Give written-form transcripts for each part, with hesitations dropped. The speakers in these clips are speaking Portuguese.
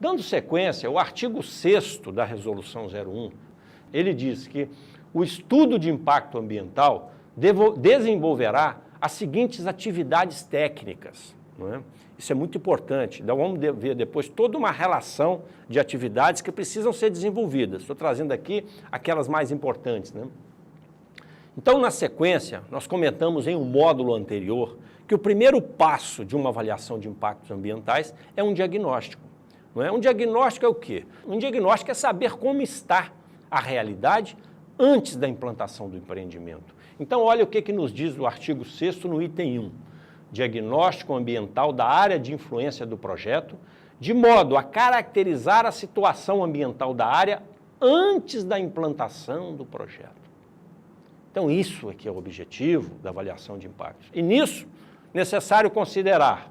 Dando sequência, o artigo 6º da Resolução 01, ele diz que o estudo de impacto ambiental desenvolverá as seguintes atividades técnicas, não é? Isso é muito importante. Então, vamos ver depois toda uma relação de atividades que precisam ser desenvolvidas. Estou trazendo aqui aquelas mais importantes, né? Então, na sequência, nós comentamos em um módulo anterior que o primeiro passo de uma avaliação de impactos ambientais é um diagnóstico, não é? Um diagnóstico é o quê? Um diagnóstico é saber como está a realidade antes da implantação do empreendimento. Então, olha o que nos diz o artigo 6º no item 1. Diagnóstico ambiental da área de influência do projeto, de modo a caracterizar a situação ambiental da área antes da implantação do projeto. Então, isso é que é o objetivo da avaliação de impactos. E nisso, necessário considerar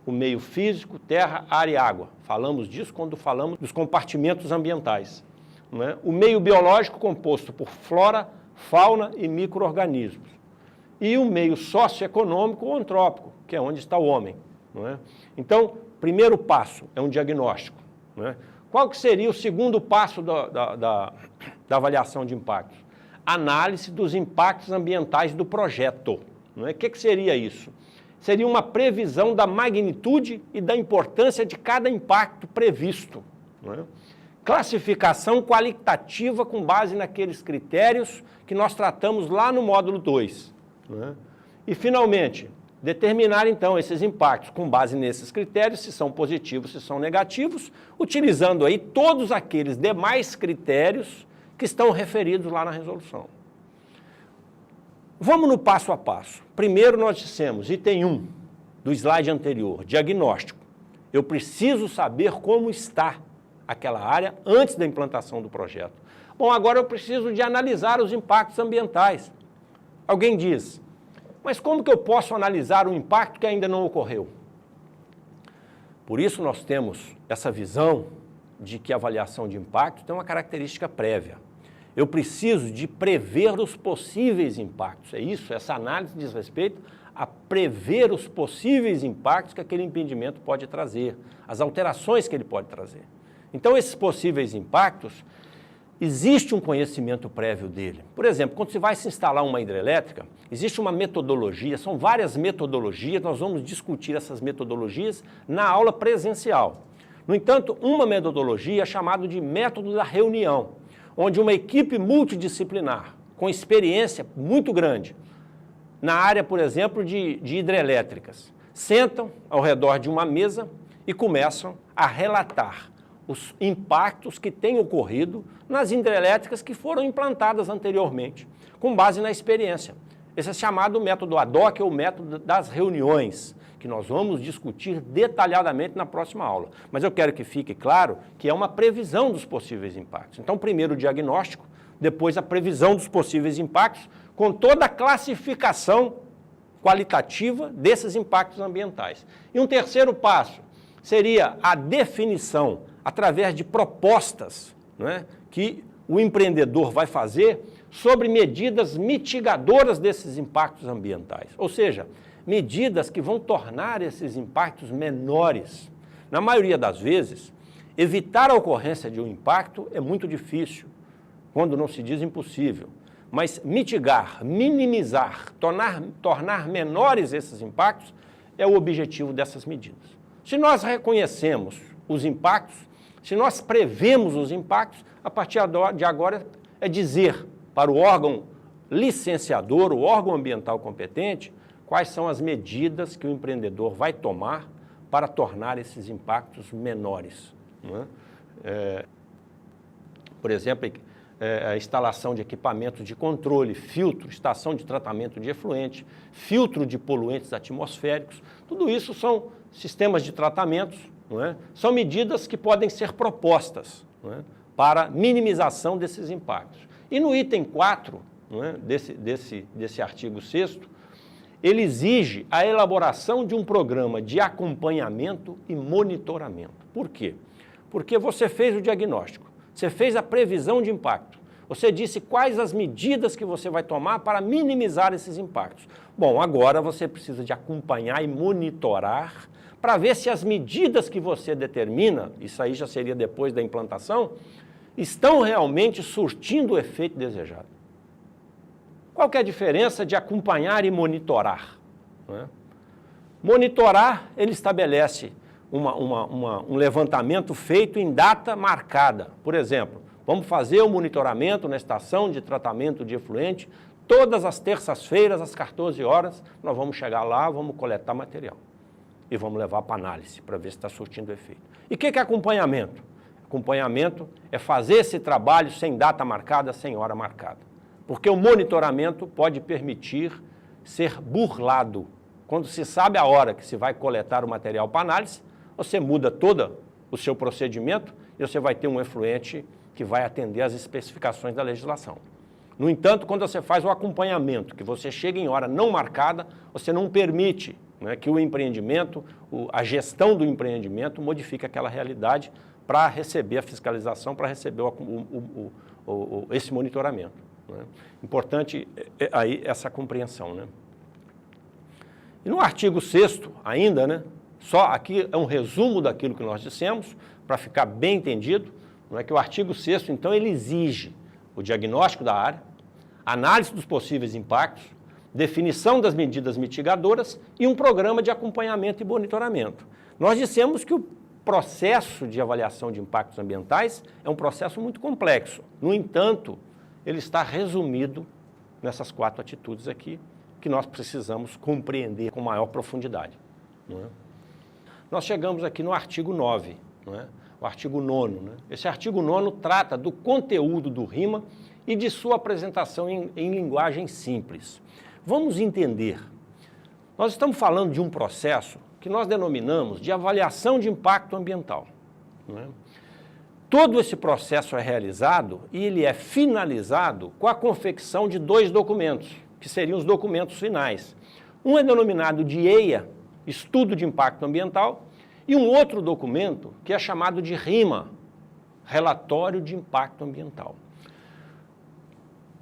o meio físico, terra, ar e água. Falamos disso quando falamos dos compartimentos ambientais, não é? O meio biológico composto por flora, fauna e micro-organismos. E o meio socioeconômico ou antrópico, que é onde está o homem, não é? Então, primeiro passo é um diagnóstico, não é? Qual que seria o segundo passo da avaliação de impactos? Análise dos impactos ambientais do projeto, não é? O que seria isso? Seria uma previsão da magnitude e da importância de cada impacto previsto, não é? Classificação qualitativa com base naqueles critérios que nós tratamos lá no módulo 2. Né? E, finalmente, determinar, então, esses impactos com base nesses critérios, se são positivos, se são negativos, utilizando aí todos aqueles demais critérios que estão referidos lá na resolução. Vamos no passo a passo. Primeiro nós dissemos, item 1 do slide anterior, diagnóstico. Eu preciso saber como está aquela área antes da implantação do projeto. Bom, agora eu preciso de analisar os impactos ambientais. Alguém diz, mas como que eu posso analisar um impacto que ainda não ocorreu? Por isso nós temos essa visão de que a avaliação de impacto tem uma característica prévia. Eu preciso de prever os possíveis impactos. É isso, essa análise diz respeito a prever os possíveis impactos que aquele empreendimento pode trazer, as alterações que ele pode trazer. Então, esses possíveis impactos, existe um conhecimento prévio dele. Por exemplo, quando você vai se instalar uma hidrelétrica, existe uma metodologia, são várias metodologias, nós vamos discutir essas metodologias na aula presencial. No entanto, uma metodologia é chamada de método da reunião, onde uma equipe multidisciplinar, com experiência muito grande, na área, por exemplo, de hidrelétricas, sentam ao redor de uma mesa e começam a relatar os impactos que têm ocorrido nas hidrelétricas que foram implantadas anteriormente, com base na experiência. Esse é chamado método ad hoc, ou método das reuniões, que nós vamos discutir detalhadamente na próxima aula. Mas eu quero que fique claro que é uma previsão dos possíveis impactos. Então, primeiro o diagnóstico, depois a previsão dos possíveis impactos, com toda a classificação qualitativa desses impactos ambientais. E um terceiro passo seria a definição, através de propostas, não é, que o empreendedor vai fazer sobre medidas mitigadoras desses impactos ambientais. Ou seja, medidas que vão tornar esses impactos menores. Na maioria das vezes, evitar a ocorrência de um impacto é muito difícil, quando não se diz impossível. Mas mitigar, minimizar, tornar menores esses impactos é o objetivo dessas medidas. Se nós reconhecemos os impactos, se nós prevemos os impactos, a partir de agora é dizer para o órgão licenciador, o órgão ambiental competente, quais são as medidas que o empreendedor vai tomar para tornar esses impactos menores. Não é? Por exemplo, a instalação de equipamentos de controle, filtro, estação de tratamento de efluente, filtro de poluentes atmosféricos, tudo isso são sistemas de tratamentos, não é? São medidas que podem ser propostas, não é, para minimização desses impactos. E no item 4, não é, desse artigo 6º, ele exige a elaboração de um programa de acompanhamento e monitoramento. Por quê? Porque você fez o diagnóstico, você fez a previsão de impacto, você disse quais as medidas que você vai tomar para minimizar esses impactos. Bom, agora você precisa de acompanhar e monitorar para ver se as medidas que você determina, isso aí já seria depois da implantação, estão realmente surtindo o efeito desejado. Qual que é a diferença de acompanhar e monitorar? Não é? Monitorar, ele estabelece um levantamento feito em data marcada. Por exemplo, vamos fazer o monitoramento na estação de tratamento de efluente, todas as terças-feiras, às 14 horas, nós vamos chegar lá, vamos coletar material e vamos levar para análise, para ver se está surtindo efeito. E o que é acompanhamento? Acompanhamento é fazer esse trabalho sem data marcada, sem hora marcada. Porque o monitoramento pode permitir ser burlado. Quando se sabe a hora que se vai coletar o material para análise, você muda todo o seu procedimento e você vai ter um efluente que vai atender às especificações da legislação. No entanto, quando você faz o acompanhamento, que você chega em hora não marcada, você não permite, né, que o empreendimento, a gestão do empreendimento modifique aquela realidade para receber a fiscalização, para receber esse monitoramento. Né? Importante aí essa compreensão. Né? E no artigo 6º ainda, né, só aqui é um resumo daquilo que nós dissemos, para ficar bem entendido, não é que o artigo 6º, então, ele exige o diagnóstico da área, análise dos possíveis impactos, definição das medidas mitigadoras e um programa de acompanhamento e monitoramento. Nós dissemos que o processo de avaliação de impactos ambientais é um processo muito complexo. No entanto, ele está resumido nessas 4 atitudes aqui, que nós precisamos compreender com maior profundidade. Não é? Nós chegamos aqui no artigo 9, não é? O artigo 9º. Né? Esse artigo 9º trata do conteúdo do RIMA e de sua apresentação em linguagem simples. Vamos entender. Nós estamos falando de um processo que nós denominamos de avaliação de impacto ambiental. Não é? Todo esse processo é realizado e ele é finalizado com a confecção de 2 documentos, que seriam os documentos finais. Um é denominado de EIA, Estudo de Impacto Ambiental, e um outro documento que é chamado de RIMA, Relatório de Impacto Ambiental.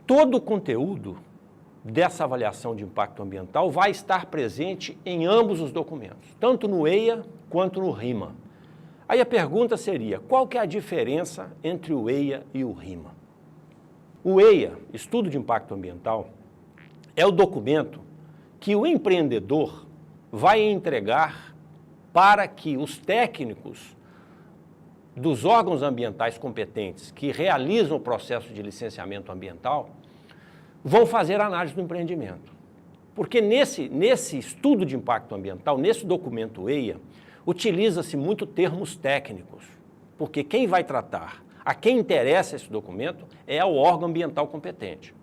Todo o conteúdo dessa avaliação de impacto ambiental vai estar presente em ambos os documentos, tanto no EIA quanto no RIMA. Aí a pergunta seria, qual que é a diferença entre o EIA e o RIMA? O EIA, Estudo de Impacto Ambiental, é o documento que o empreendedor vai entregar para que os técnicos dos órgãos ambientais competentes que realizam o processo de licenciamento ambiental vão fazer a análise do empreendimento. Porque nesse estudo de impacto ambiental, nesse documento EIA, utiliza-se muito termos técnicos, porque quem vai tratar, a quem interessa esse documento, é o órgão ambiental competente.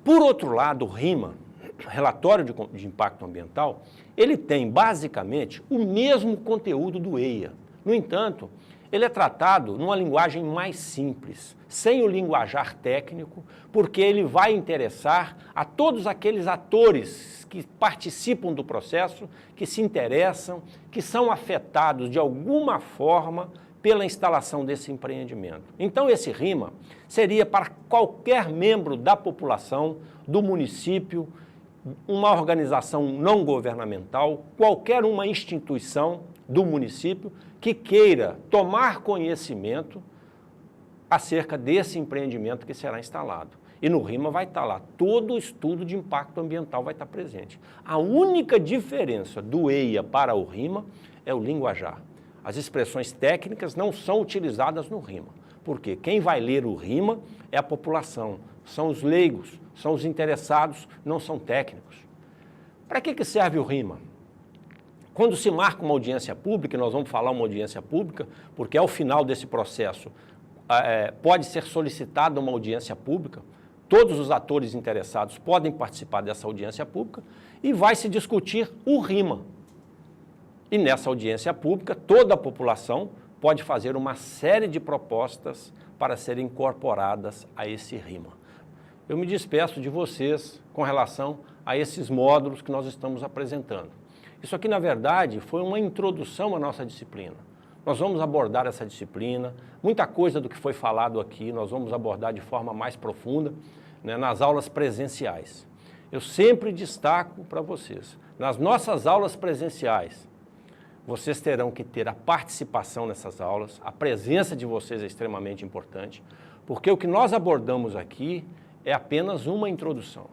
Por outro lado, o RIMA, Relatório de Impacto Ambiental, ele tem basicamente o mesmo conteúdo do EIA. No entanto, ele é tratado numa linguagem mais simples, sem o linguajar técnico, porque ele vai interessar a todos aqueles atores que participam do processo, que se interessam, que são afetados de alguma forma pela instalação desse empreendimento. Então, esse RIMA seria para qualquer membro da população, do município, uma organização não governamental, qualquer uma instituição do município que queira tomar conhecimento acerca desse empreendimento que será instalado. E no RIMA vai estar lá, todo o estudo de impacto ambiental vai estar presente. A única diferença do EIA para o RIMA é o linguajar. As expressões técnicas não são utilizadas no RIMA, porque quem vai ler o RIMA é a população, são os leigos, são os interessados, não são técnicos. Para que serve o RIMA? Quando se marca uma audiência pública, e nós vamos falar uma audiência pública, porque ao final desse processo pode ser solicitada uma audiência pública, todos os atores interessados podem participar dessa audiência pública e vai se discutir o RIMA. E nessa audiência pública, toda a população pode fazer uma série de propostas para serem incorporadas a esse RIMA. Eu me despeço de vocês com relação a esses módulos que nós estamos apresentando. Isso aqui, na verdade, foi uma introdução à nossa disciplina. Nós vamos abordar essa disciplina, muita coisa do que foi falado aqui nós vamos abordar de forma mais profunda, né, nas aulas presenciais. Eu sempre destaco para vocês, nas nossas aulas presenciais, vocês terão que ter a participação nessas aulas, a presença de vocês é extremamente importante, porque o que nós abordamos aqui é apenas uma introdução.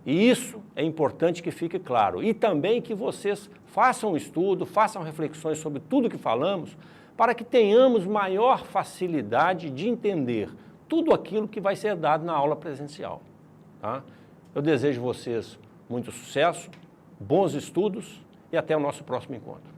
E isso é importante que fique claro. E também que vocês façam um estudo, façam reflexões sobre tudo que falamos, para que tenhamos maior facilidade de entender tudo aquilo que vai ser dado na aula presencial. Tá? Eu desejo a vocês muito sucesso, bons estudos e até o nosso próximo encontro.